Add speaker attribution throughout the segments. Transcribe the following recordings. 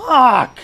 Speaker 1: Fuck!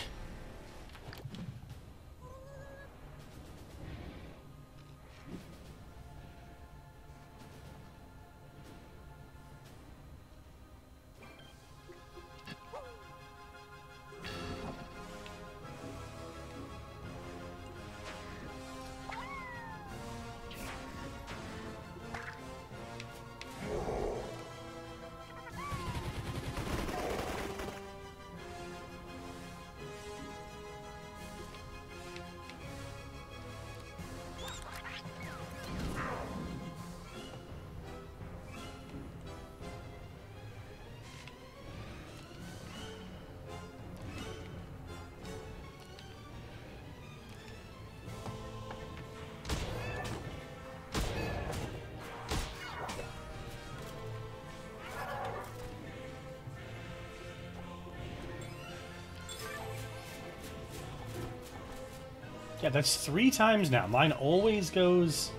Speaker 1: Yeah, that's 3 times now. Mine always goes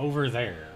Speaker 1: over there.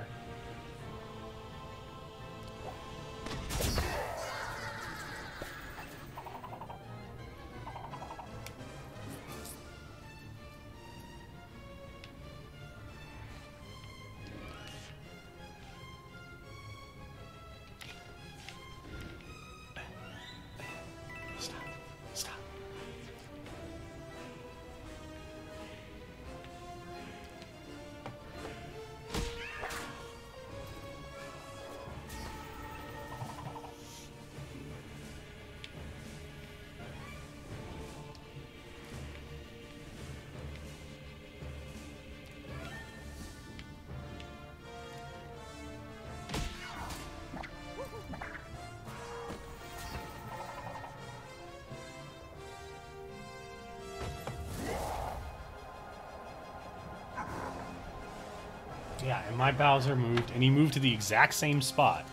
Speaker 1: Yeah, and my Bowser moved, and he moved to the exact same spot.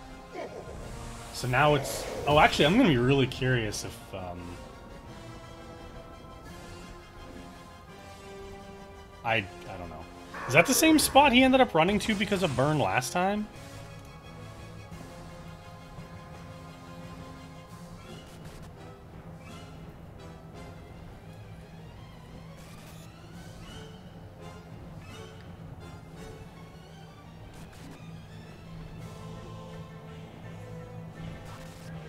Speaker 1: So now it's... Oh, actually, I'm going to be really curious if... I don't know. Is that the same spot he ended up running to because of burn last time?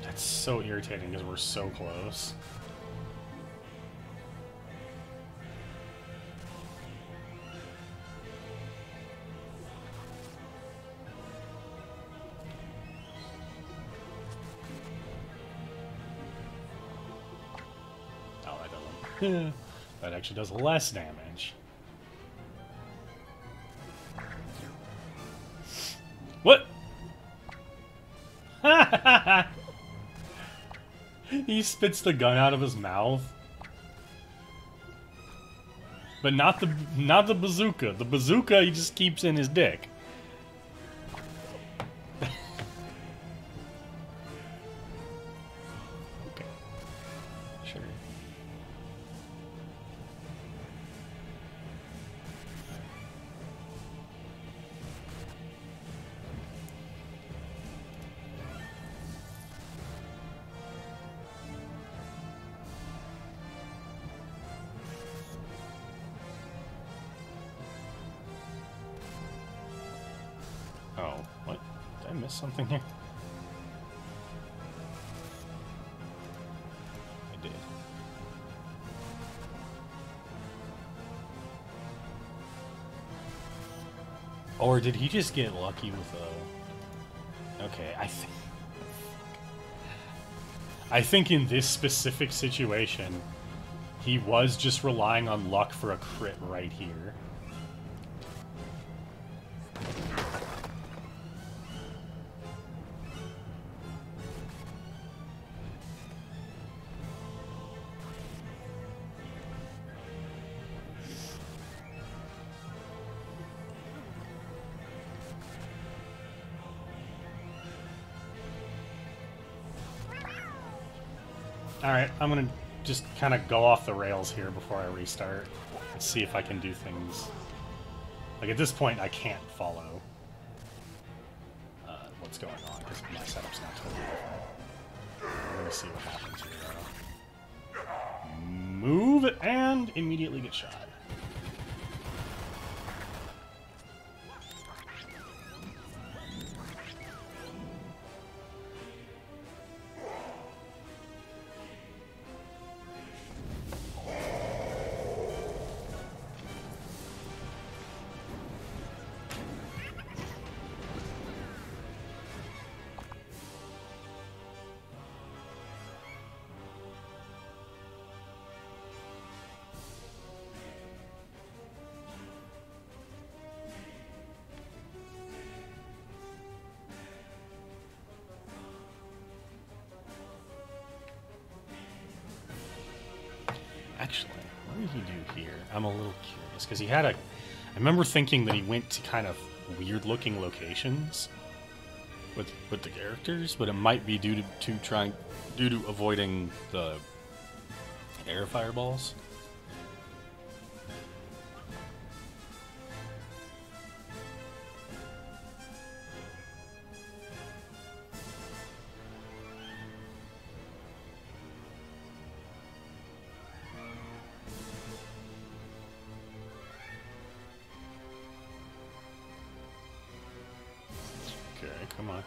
Speaker 1: That's so irritating because we're so close. That actually does less damage. What? He spits the gun out of his mouth. But not the bazooka. The bazooka he just keeps in his dick. Oh, what? Did I miss something here? I did. Or did he just get lucky with a... Okay, I think in this specific situation, he was just relying on luck for a crit right here. Alright, I'm gonna just kind of go off the rails here before I restart and see if I can do things. Like, at this point, I can't follow what's going on, because my setup's not totally different. We're gonna see what happens here, though. move and immediately get shot. Actually, what did he do here? I'm a little curious, because he had a... I remember thinking that he went to kind of weird-looking locations with the characters, but it might be due to avoiding the air fireballs. Come on.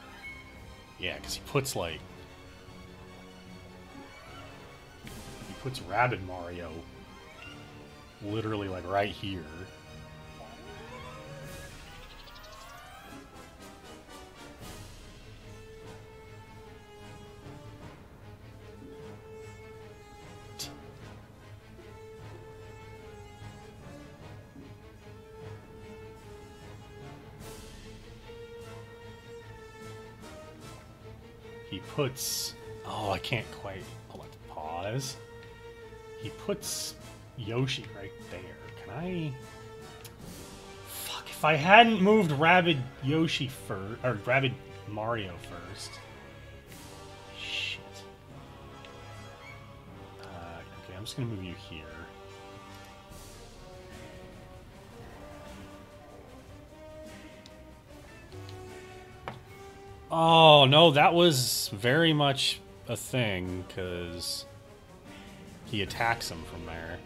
Speaker 1: Yeah, because he puts, like... He puts Rabbid Mario literally, like, right here. He puts... Oh, I can't quite... I'll have to pause. He puts Yoshi right there. Can I... Fuck, if I hadn't moved Rabid Yoshi first... Or Rabid Mario first... Shit. Okay, I'm just gonna move you here. Oh, no, that was very much a thing, because he attacks him from there.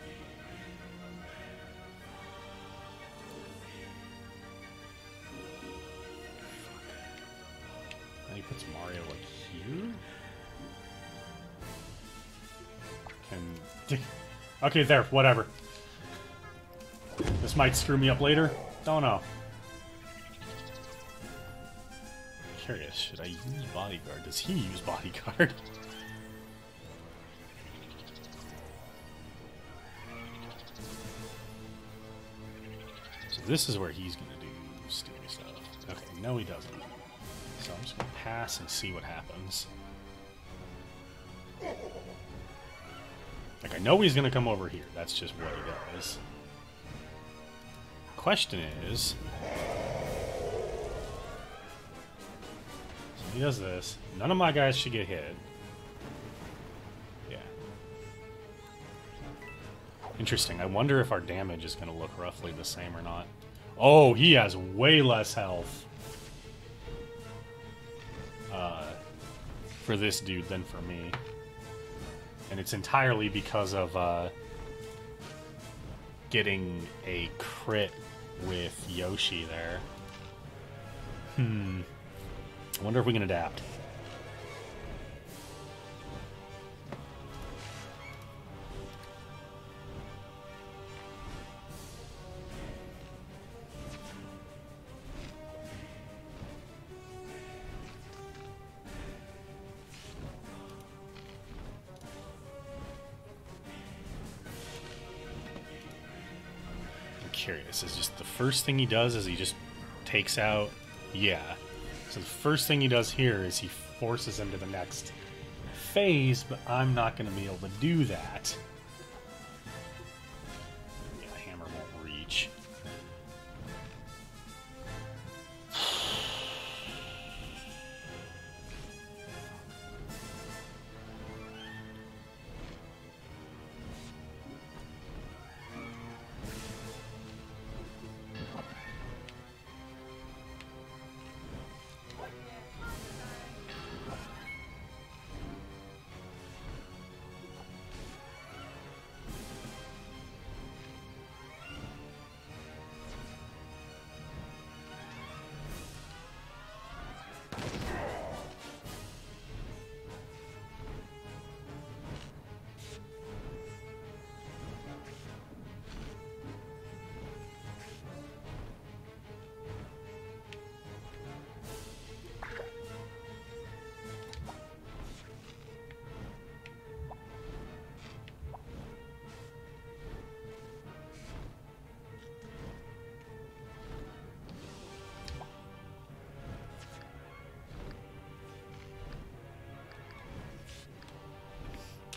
Speaker 1: And he puts Mario, like, here? Okay, there, whatever. This might screw me up later. Don't know. Curious, should I use bodyguard? Does he use bodyguard? So this is where he's gonna do steely stuff. Okay, no he doesn't. So I'm just gonna pass and see what happens. Like, I know he's gonna come over here. That's just what he does. Question is... He does this. None of my guys should get hit. Yeah. Interesting. I wonder if our damage is going to look roughly the same or not. Oh, he has way less health. For this dude than for me. And it's entirely because of getting a crit with Yoshi there. I wonder if we can adapt. I'm curious. Is just the first thing he does is he just takes out... Yeah. So the first thing he does here is he forces him to the next phase, but I'm not going to be able to do that. Yeah, the hammer won't reach.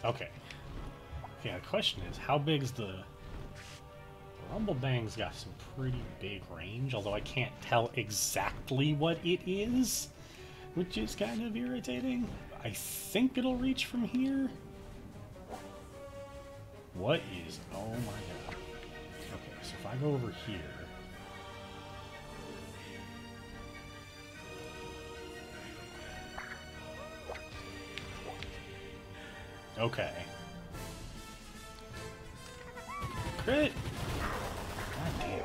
Speaker 1: Okay. Yeah, the question is, how big is the... Rumblebang's got some pretty big range, although I can't tell exactly what it is, which is kind of irritating. I think it'll reach from here. What is... Oh my god. Okay, so if I go over here... Okay. Crit! God damn.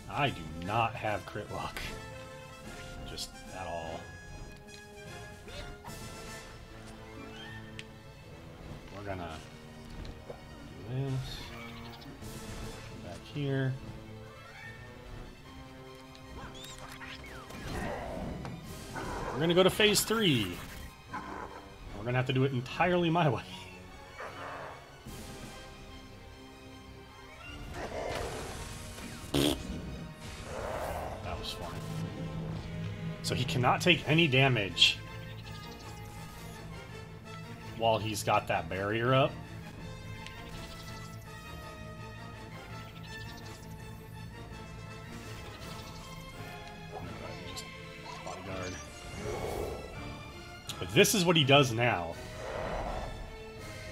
Speaker 1: I do not have crit luck. Just at all. We're gonna do this. Come back here. We're gonna go to phase 3. We're gonna have to do it entirely my way. That was fun. So he cannot take any damage while he's got that barrier up. Just bodyguard. But this is what he does now.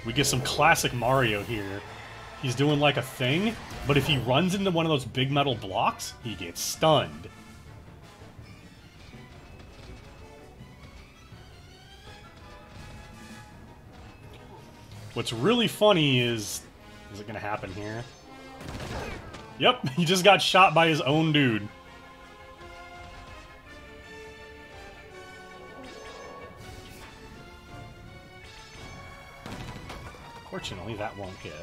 Speaker 1: We get some classic Mario here. He's doing like a thing, but if he runs into one of those big metal blocks, he gets stunned. What's really funny is it gonna happen here? Yep, he just got shot by his own dude. Fortunately, that won't hit.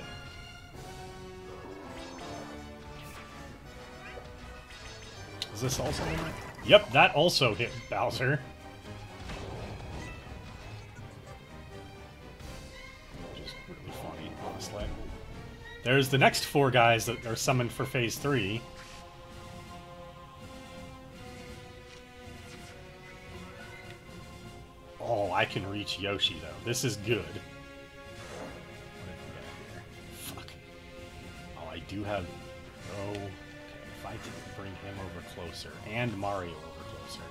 Speaker 1: Is this also in it? Yep, that also hit Bowser. Which is really funny, honestly. There's the next 4 guys that are summoned for phase 3. Oh, I can reach Yoshi, though. This is good. I do have... Oh, okay. If I can bring him over closer, and Mario over closer...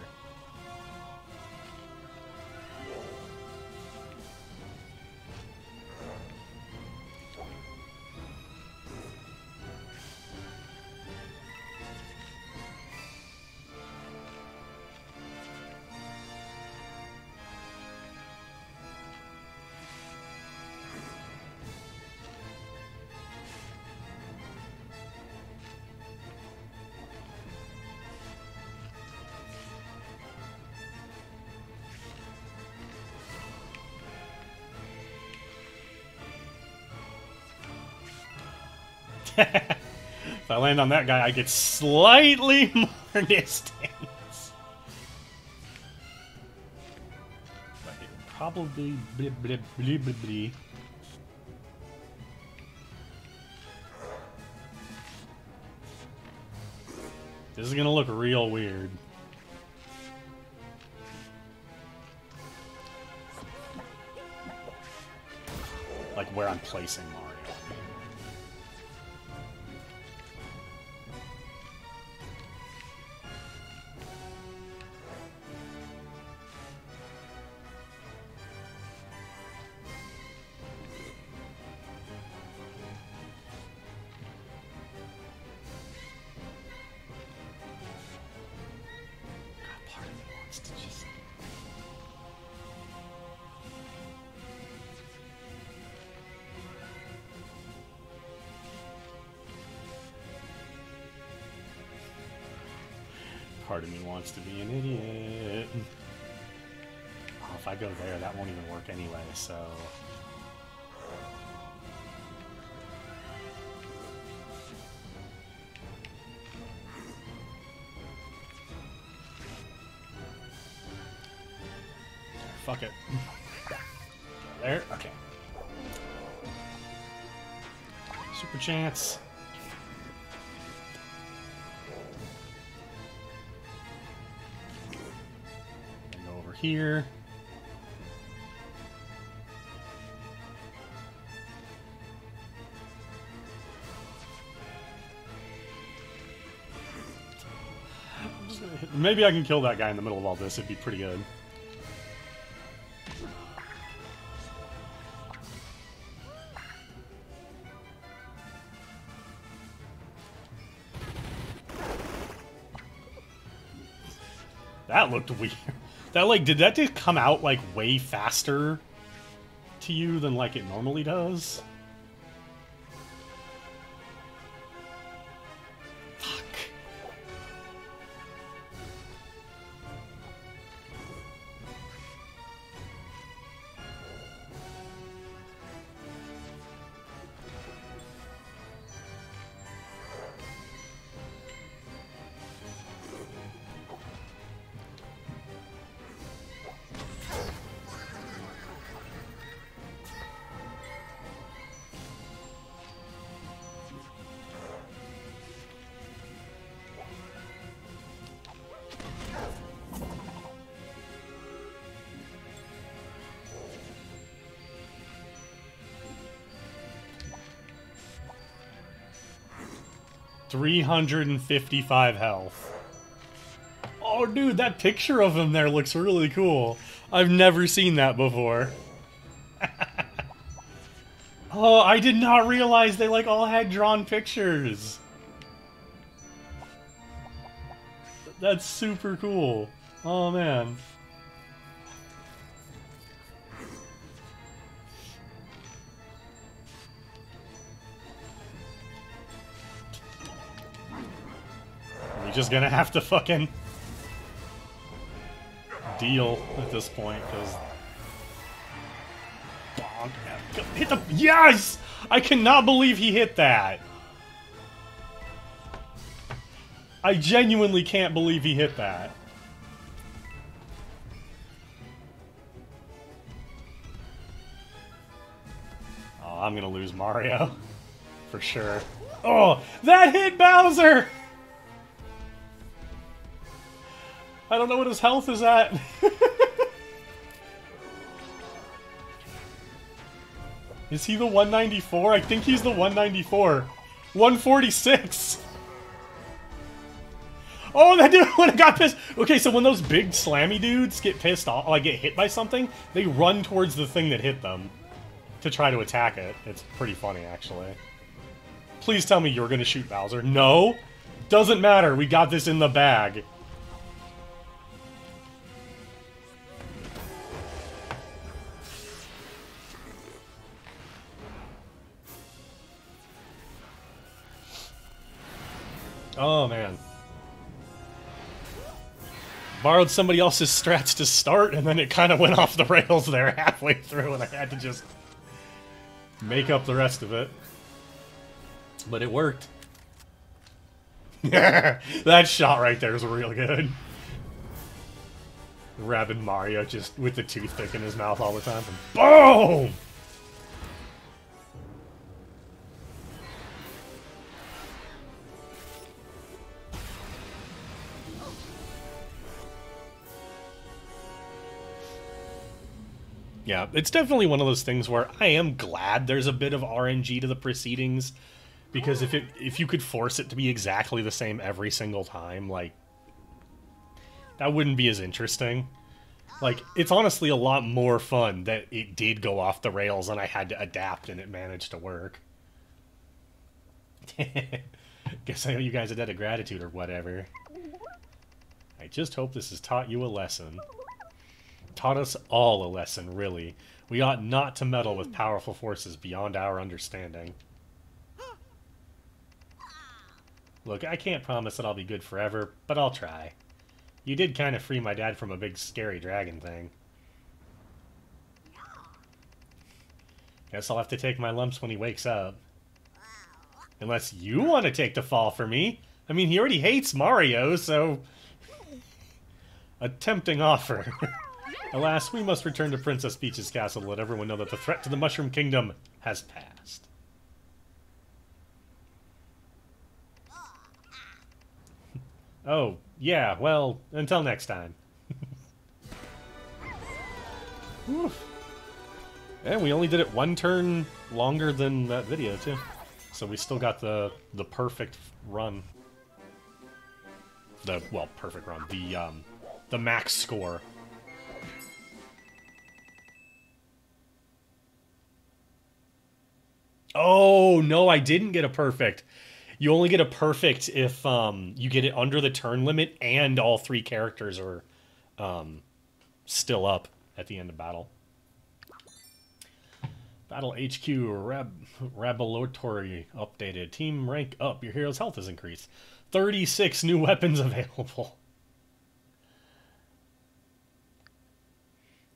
Speaker 1: If I land on that guy, I get slightly more distance. But it probably... Blib, blib, blib, blib, blib. This is gonna look real weird. Like where I'm placing Mario. Part of me wants to be an idiot. Oh, if I go there, that won't even work anyway, so... Fuck it. There? Okay. Super chance. Here. Maybe I can kill that guy in the middle of all this. It'd be pretty good. That looked weird. That, like, did that just come out, like, way faster to you than, like, it normally does? Fuck. $355 health. Oh, dude, that picture of him there looks really cool. I've never seen that before. Oh, I did not realize they, like, all had drawn pictures. That's super cool. Oh, man. We're just gonna have to fucking deal at this point, because... Hit the... Yes! I cannot believe he hit that! I genuinely can't believe he hit that. Oh, I'm gonna lose Mario. For sure. Oh! That hit Bowser! I don't know what his health is at. Is he the 194? I think he's the 194. 146! Oh, that dude when I got pissed. Okay, so when those big slammy dudes get pissed off, like get hit by something, they run towards the thing that hit them to try to attack it. It's pretty funny, actually. Please tell me you're gonna shoot Bowser. No? Doesn't matter. We got this in the bag. Oh, man. Borrowed somebody else's strats to start, and then it kind of went off the rails there halfway through, and I had to just make up the rest of it. But it worked. That shot right there is real good. Rabid Mario just with the toothpick in his mouth all the time. Boom! Yeah, it's definitely one of those things where I am glad there's a bit of RNG to the proceedings, because if you could force it to be exactly the same every single time, like, that wouldn't be as interesting. Like, it's honestly a lot more fun that it did go off the rails and I had to adapt and it managed to work. Guess I owe you guys a debt of gratitude or whatever. I just hope this has taught you a lesson. Taught us all a lesson, really. We ought not to meddle with powerful forces beyond our understanding. Look, I can't promise that I'll be good forever, but I'll try. You did kind of free my dad from a big scary dragon thing. Guess I'll have to take my lumps when he wakes up. Unless you want to take the fall for me. I mean, he already hates Mario, so... A tempting offer. Alas, we must return to Princess Peach's castle to let everyone know that the threat to the Mushroom Kingdom has passed. Oh, yeah, well, until next time. And we only did it one turn longer than that video, too. So we still got the perfect run. Well, perfect run. The max score. Oh, no, I didn't get a perfect. You only get a perfect if you get it under the turn limit and all 3 characters are still up at the end of battle. Battle HQ Rabbids updated. Team rank up. Your hero's health is increased. 36 new weapons available.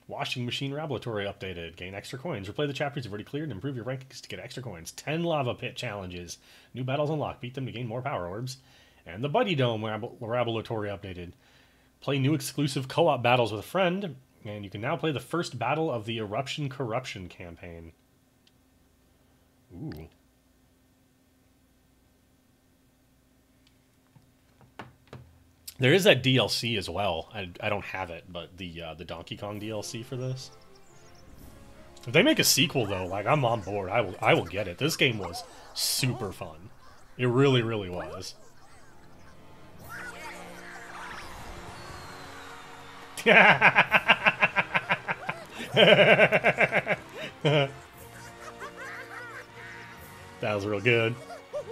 Speaker 1: Washing Machine Laboratory updated. Gain extra coins. Replay the chapters you've already cleared and improve your rankings to get extra coins. 10 Lava Pit challenges. New battles unlocked. Beat them to gain more power orbs. And the Buddy Dome Laboratory updated. Play new exclusive co-op battles with a friend. And you can now play the first battle of the Eruption Corruption campaign. Ooh. There is that DLC as well. I don't have it, but the Donkey Kong DLC for this. If they make a sequel though, like I'm on board. I will get it. This game was super fun. It really, really was. That was real good.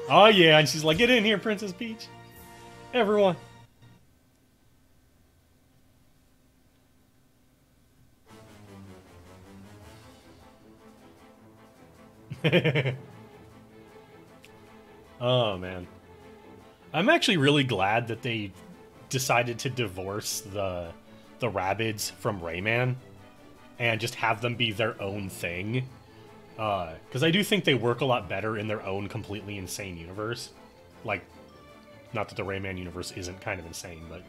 Speaker 1: Oh yeah, and she's like, "Get in here, Princess Peach." Everyone. Oh man, I'm actually really glad that they decided to divorce the Rabbids from Rayman and just have them be their own thing. Because I do think they work a lot better in their own completely insane universe. Like, not that the Rayman universe isn't kind of insane, but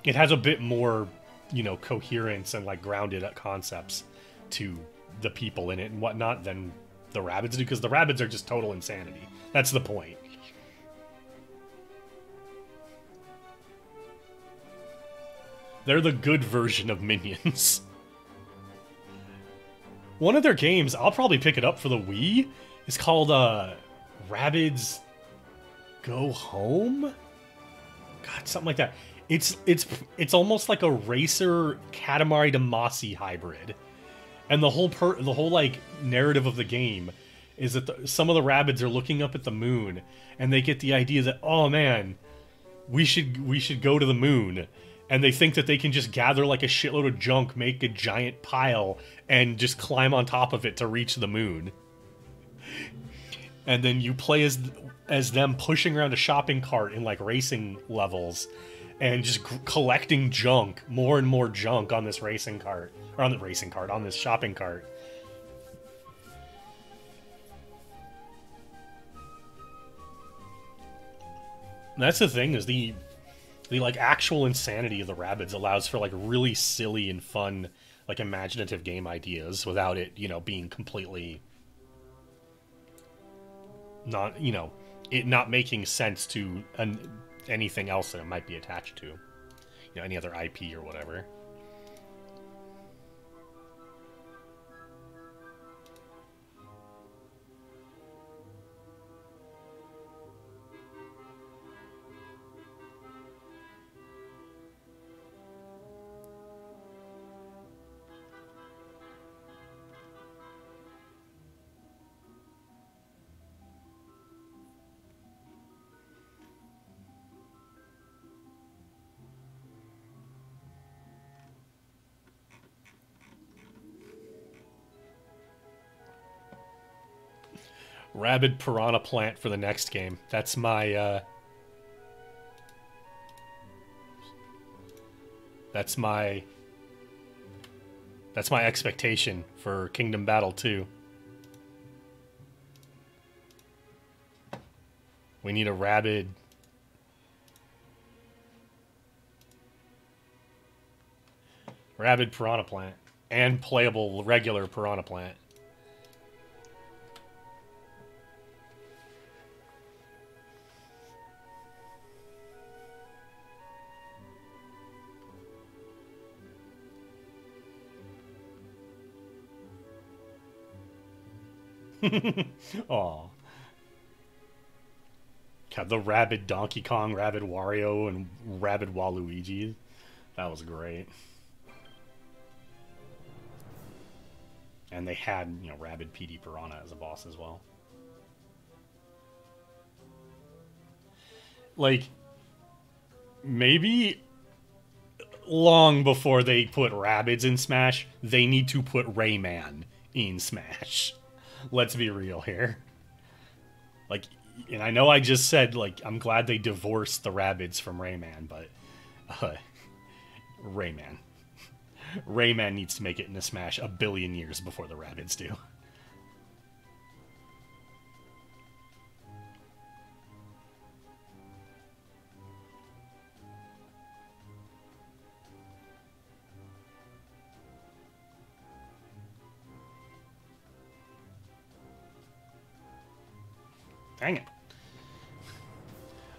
Speaker 1: it has a bit more, you know, coherence and like grounded concepts to the people in it and whatnot than the Rabbids do, because the Rabbids are just total insanity. That's the point. They're the good version of Minions. One of their games, I'll probably pick it up for the Wii, is called Rabbids Go Home? God, something like that. It's almost like a Racer Katamari Damacy hybrid. And the whole like narrative of the game is that some of the Rabbids are looking up at the moon and they get the idea that, oh man, we should go to the moon. And they think that they can just gather like a shitload of junk, make a giant pile, and just climb on top of it to reach the moon. And then you play as them pushing around a shopping cart in like racing levels, and just collecting junk, more and more junk on this racing cart, or on this shopping cart. And that's the thing, is the like actual insanity of the Rabbids allows for like really silly and fun, like imaginative game ideas without it, you know, being completely not, you know, it not making sense to anything else that it might be attached to, you know, any other IP or whatever. Rabid Piranha Plant for the next game. That's my, That's my expectation for Kingdom Battle 2. We need a Rabid... Rabid Piranha Plant. And playable regular Piranha Plant. Aw. God, the Rabid Donkey Kong, Rabid Wario, and Rabid Waluigi. That was great. And they had, you know, Rabid PD Piranha as a boss as well. Like, maybe long before they put Rabbids in Smash, they need to put Rayman in Smash. Let's be real here. Like, and I know I just said, like, I'm glad they divorced the Rabbids from Rayman, but Rayman. Rayman needs to make it into Smash a billion years before the Rabbids do. Dang it.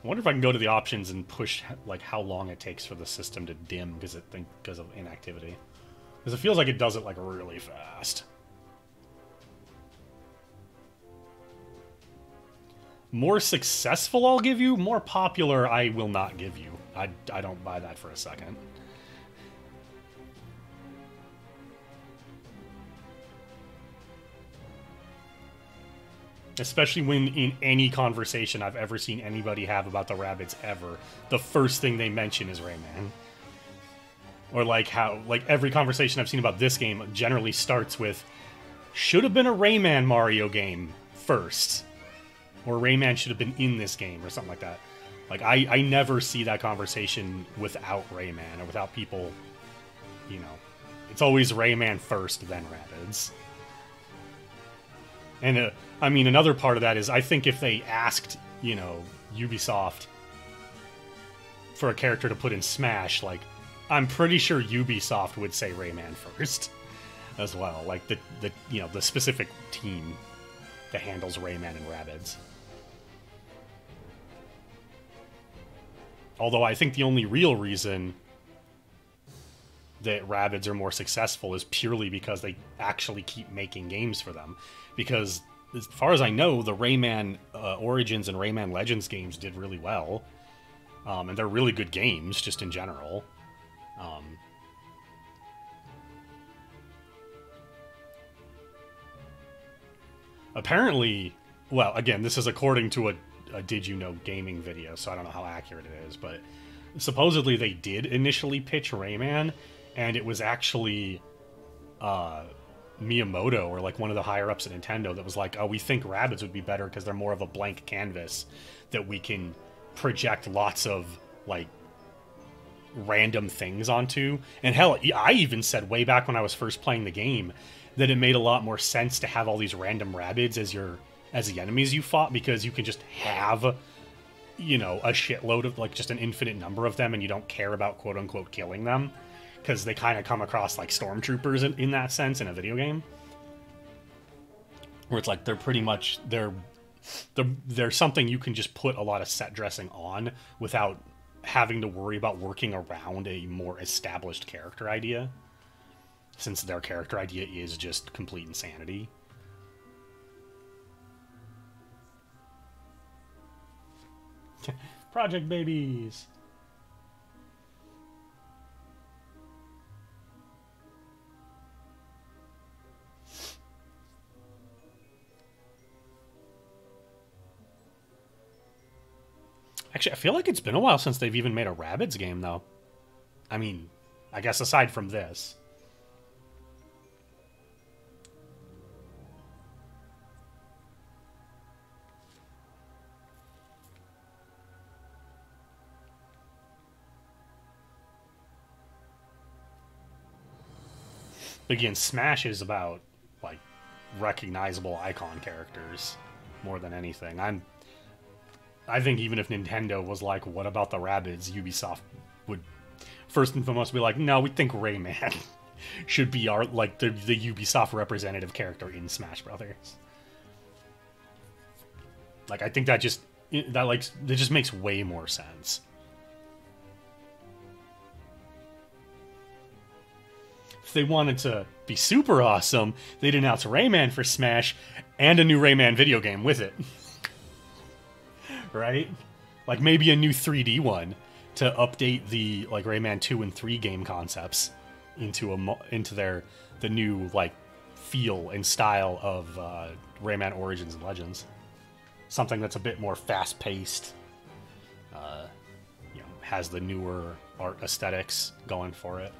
Speaker 1: I wonder if I can go to the options and push, like, how long it takes for the system to dim because of inactivity. Because it feels like it does it, like, really fast. More successful, I'll give you. More popular, I will not give you. I don't buy that for a second. Especially when in any conversation I've ever seen anybody have about the Rabbids ever, the first thing they mention is Rayman. Or like how, like every conversation I've seen about this game generally starts with, should have been a Rayman Mario game first. Or Rayman should have been in this game, or something like that. Like, I never see that conversation without Rayman, or without people, you know. It's always Rayman first, then Rabbids. And, I mean, another part of that is, I think if they asked, you know, Ubisoft for a character to put in Smash, like, I'm pretty sure Ubisoft would say Rayman first as well. Like, the you know, the specific team that handles Rayman and Rabbids. Although I think the only real reason that Rabbids are more successful is purely because they actually keep making games for them. Because, as far as I know, the Rayman Origins and Rayman Legends games did really well. And they're really good games, just in general. Apparently, well, again, this is according to a Did You Know Gaming video, so I don't know how accurate it is, but supposedly they did initially pitch Rayman, and it was actually Miyamoto, or like one of the higher-ups at Nintendo, that was like, oh, we think Rabbids would be better because they're more of a blank canvas that we can project lots of, like, random things onto. And hell, I even said way back when I was first playing the game that it made a lot more sense to have all these random Rabbids as the enemies you fought, because you can just have, you know, a shitload of, like, just an infinite number of them, and you don't care about quote-unquote killing them, because they kind of come across like stormtroopers in that sense in a video game, where it's like they're pretty much they're something you can just put a lot of set dressing on without having to worry about working around a more established character idea, since their character idea is just complete insanity. Project babies. Actually, I feel like it's been a while since they've even made a Rabbids game, though. I mean, I guess aside from this. Again, Smash is about, like, recognizable icon characters more than anything. I think even if Nintendo was like, what about the Rabbids, Ubisoft would first and foremost be like, no, we think Rayman should be our, like, the Ubisoft representative character in Smash Brothers. Like, I think that just makes way more sense. If they wanted to be super awesome, they'd announce Rayman for Smash and a new Rayman video game with it. right? Like maybe a new 3D one to update the like Rayman 2 and 3 game concepts into the new like feel and style of Rayman Origins and Legends. Something that's a bit more fast-paced, has the newer art aesthetics going for it.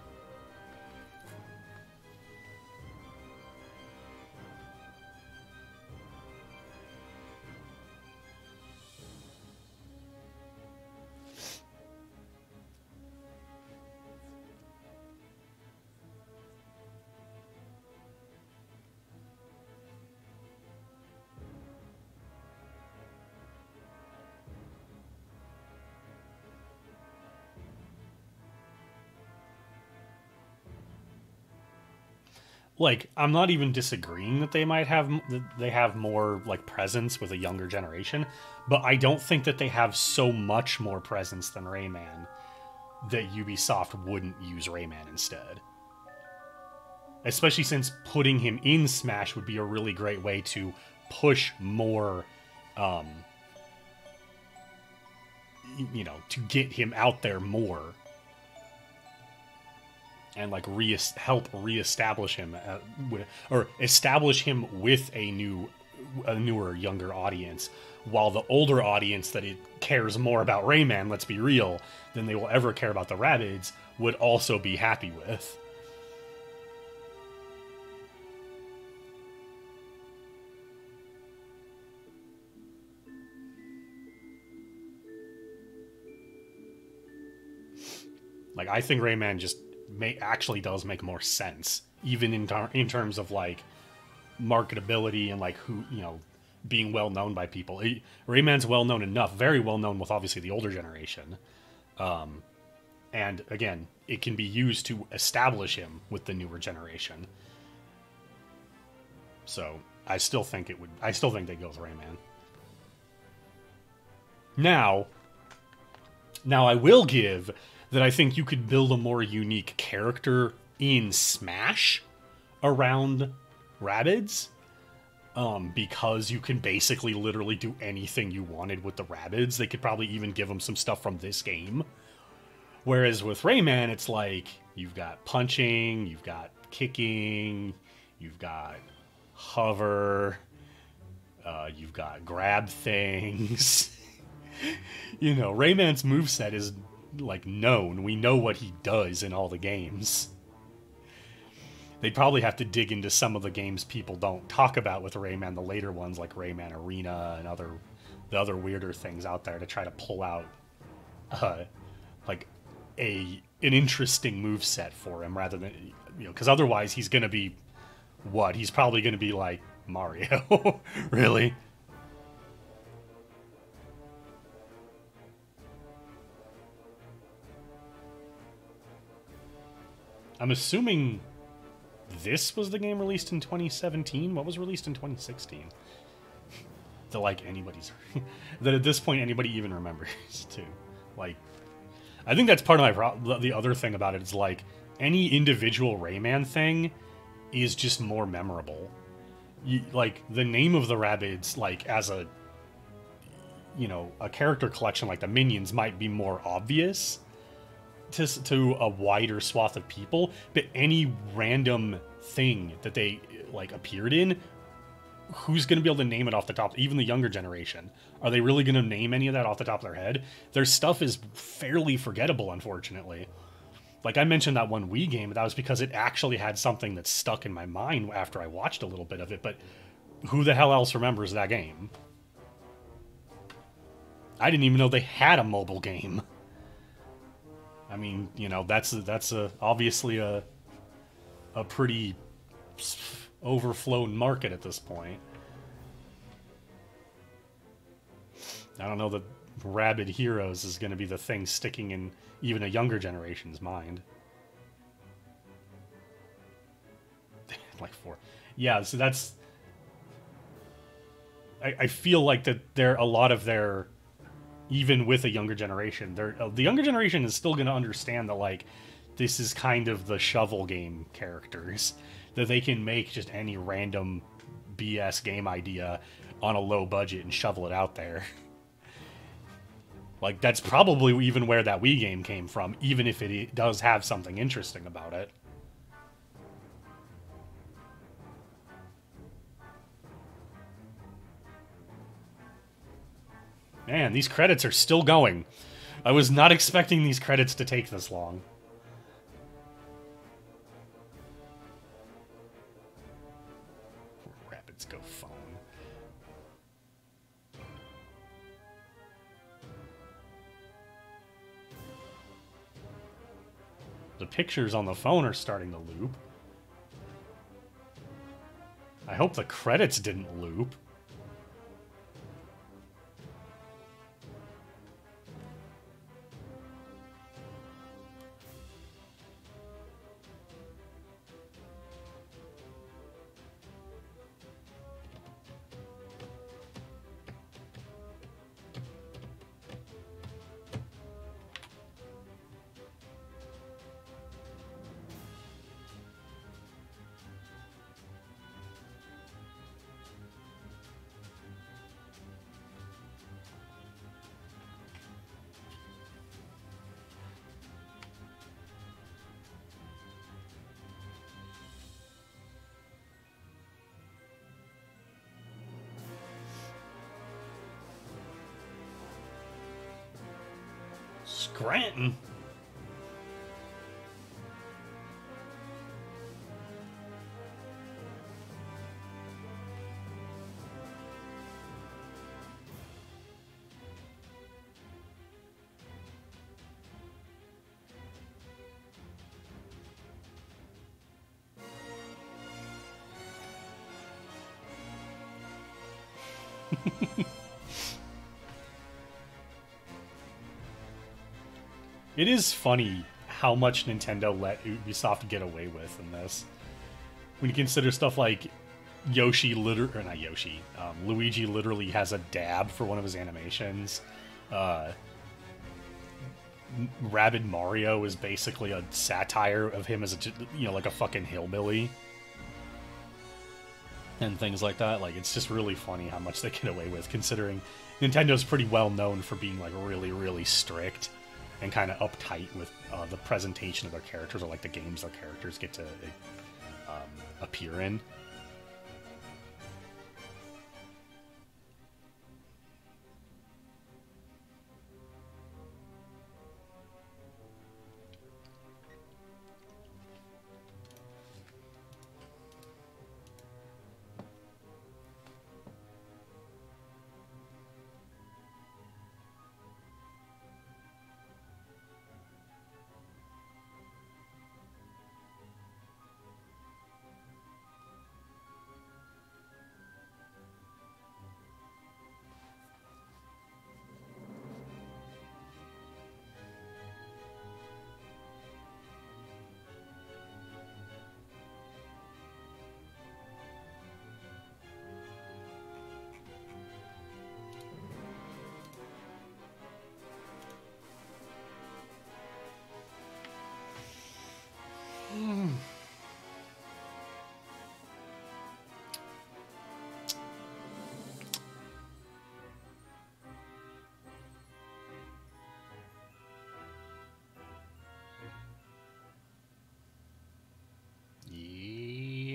Speaker 1: Like, I'm not even disagreeing that they have more like presence with a younger generation, but I don't think that they have so much more presence than Rayman that Ubisoft wouldn't use Rayman instead. Especially since putting him in Smash would be a really great way to push more, to get him out there more. And like help reestablish him, or establish him with a newer, younger audience, while the older audience that it cares more about Rayman, let's be real, than they will ever care about the Rabbids, would also be happy with. Like, I think Rayman just actually does make more sense, even in terms of like marketability and like who, being well known by people. Rayman's well known enough, very well known with obviously the older generation, and again, it can be used to establish him with the newer generation. So I still think they go with Rayman. Now I will give that I think you could build a more unique character in Smash around Rabbids, because you can basically literally do anything you wanted with the Rabbids. They could probably even give them some stuff from this game. Whereas with Rayman, it's like, you've got punching, you've got kicking, you've got hover, you've got grab things. Rayman's moveset is like known. We know what he does in all the games. They'd probably have to dig into some of the games people don't talk about with Rayman, the later ones like Rayman Arena and the other weirder things out there, to try to pull out like an interesting moveset for him, rather than, because otherwise he's gonna be he's probably gonna be like Mario. Really? I'm assuming this was the game released in 2017. What was released in 2016? That like anybody's that at this point anybody even remembers too. Like, I think that's part of the other thing about it is like any individual Rayman thing is just more memorable. Like the name of the Rabbids, like as a character collection like the Minions, might be more obvious to a wider swath of people, but any random thing that they like appeared in, who's going to be able to name it off the top? Even the younger generation, are they really going to name any of that off the top of their head? Their stuff is fairly forgettable, unfortunately. Like I mentioned that one Wii game, but that was because it actually had something that stuck in my mind after I watched a little bit of it, but who the hell else remembers that game? I didn't even know they had a mobile game. I mean, that's obviously a pretty overflown market at this point. I don't know that Rabbid Heroes is going to be the thing sticking in even a younger generation's mind. Like 4. Yeah, so that's... I feel like that a lot of their... Even with a younger generation, the younger generation is still going to understand that, like, this is kind of the shovel game characters. That they can make just any random BS game idea on a low budget and shovel it out there. Like, that's probably even where that Wii game came from, even if it does have something interesting about it. Man, these credits are still going. I was not expecting these credits to take this long. Rabbids go phone. The pictures on the phone are starting to loop. I hope the credits didn't loop. Scranton. It is funny how much Nintendo let Ubisoft get away with in this. When you consider stuff like Luigi literally has a dab for one of his animations. Rabid Mario is basically a satire of him as a, like a fucking hillbilly. And things like that. Like, it's just really funny how much they get away with, considering Nintendo's pretty well known for being, like, really, really strict and kind of uptight with the presentation of their characters, or like the games their characters get to appear in.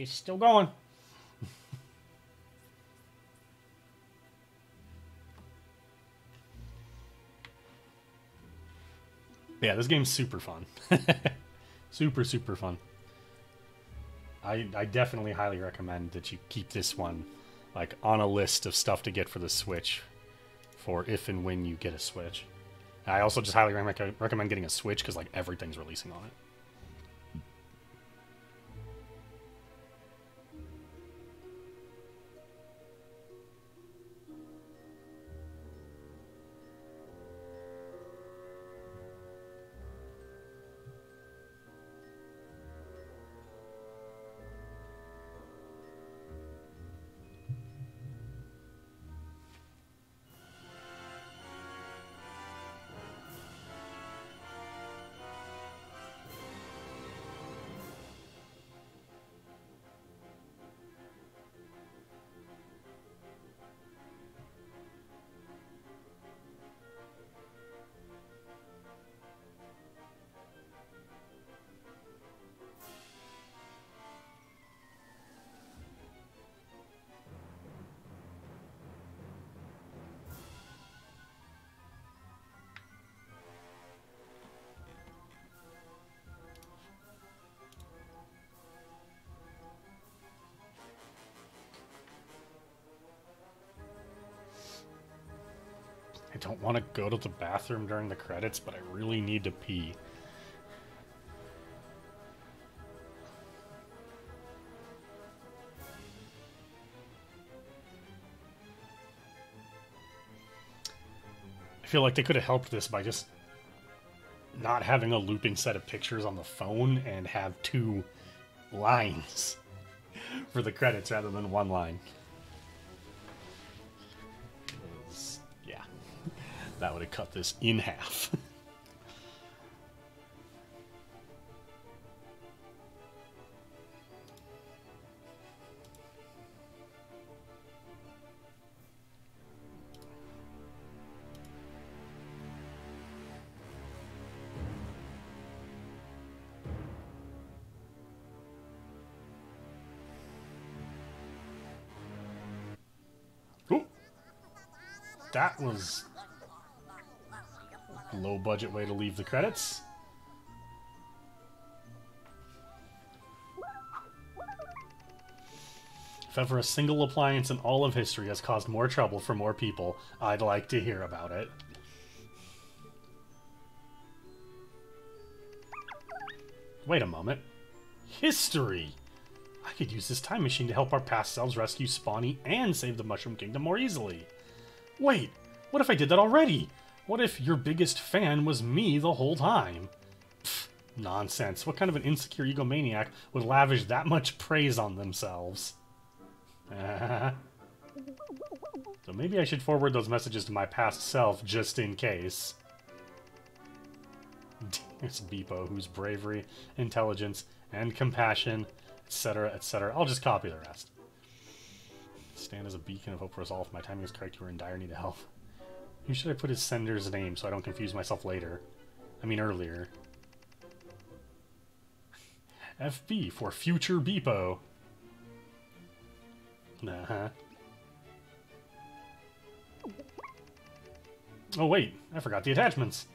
Speaker 1: Still going. Yeah, this game's super fun. Super, super fun. I definitely highly recommend that you keep this one like on a list of stuff to get for the Switch for if and when you get a Switch. I also just highly recommend getting a Switch because like everything's releasing on it. I don't want to go to the bathroom during the credits, but I really need to pee. I feel like they could have helped this by just not having a looping set of pictures on the phone and have 2 lines for the credits rather than 1 line. Yeah, that would have cut this in half. Ooh. That was a low budget way to leave the credits. If ever a single appliance in all of history has caused more trouble for more people, I'd like to hear about it. Wait a moment. History! I could use this time machine to help our past selves rescue Spawny and save the Mushroom Kingdom more easily. Wait, what if I did that already? What if your biggest fan was me the whole time? Pfft, nonsense. What kind of an insecure egomaniac would lavish that much praise on themselves? So maybe I should forward those messages to my past self just in case. It's Beepo, whose bravery, intelligence, and compassion, etc., etc. I'll just copy the rest. Stand as a beacon of hope for us all. If my timing is correct, you are in dire need of help. Who should I put as sender's name so I don't confuse myself later? I mean earlier. FB for future Beepo. Oh wait, I forgot the attachments.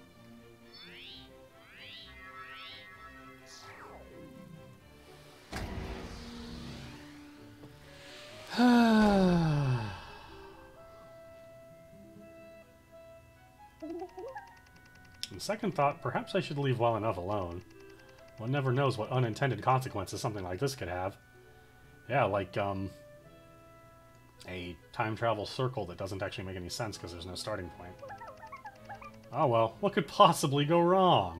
Speaker 1: On second thought, perhaps I should leave well enough alone. One never knows what unintended consequences something like this could have. Yeah, like, a time travel circle that doesn't actually make any sense because there's no starting point. Oh well, what could possibly go wrong?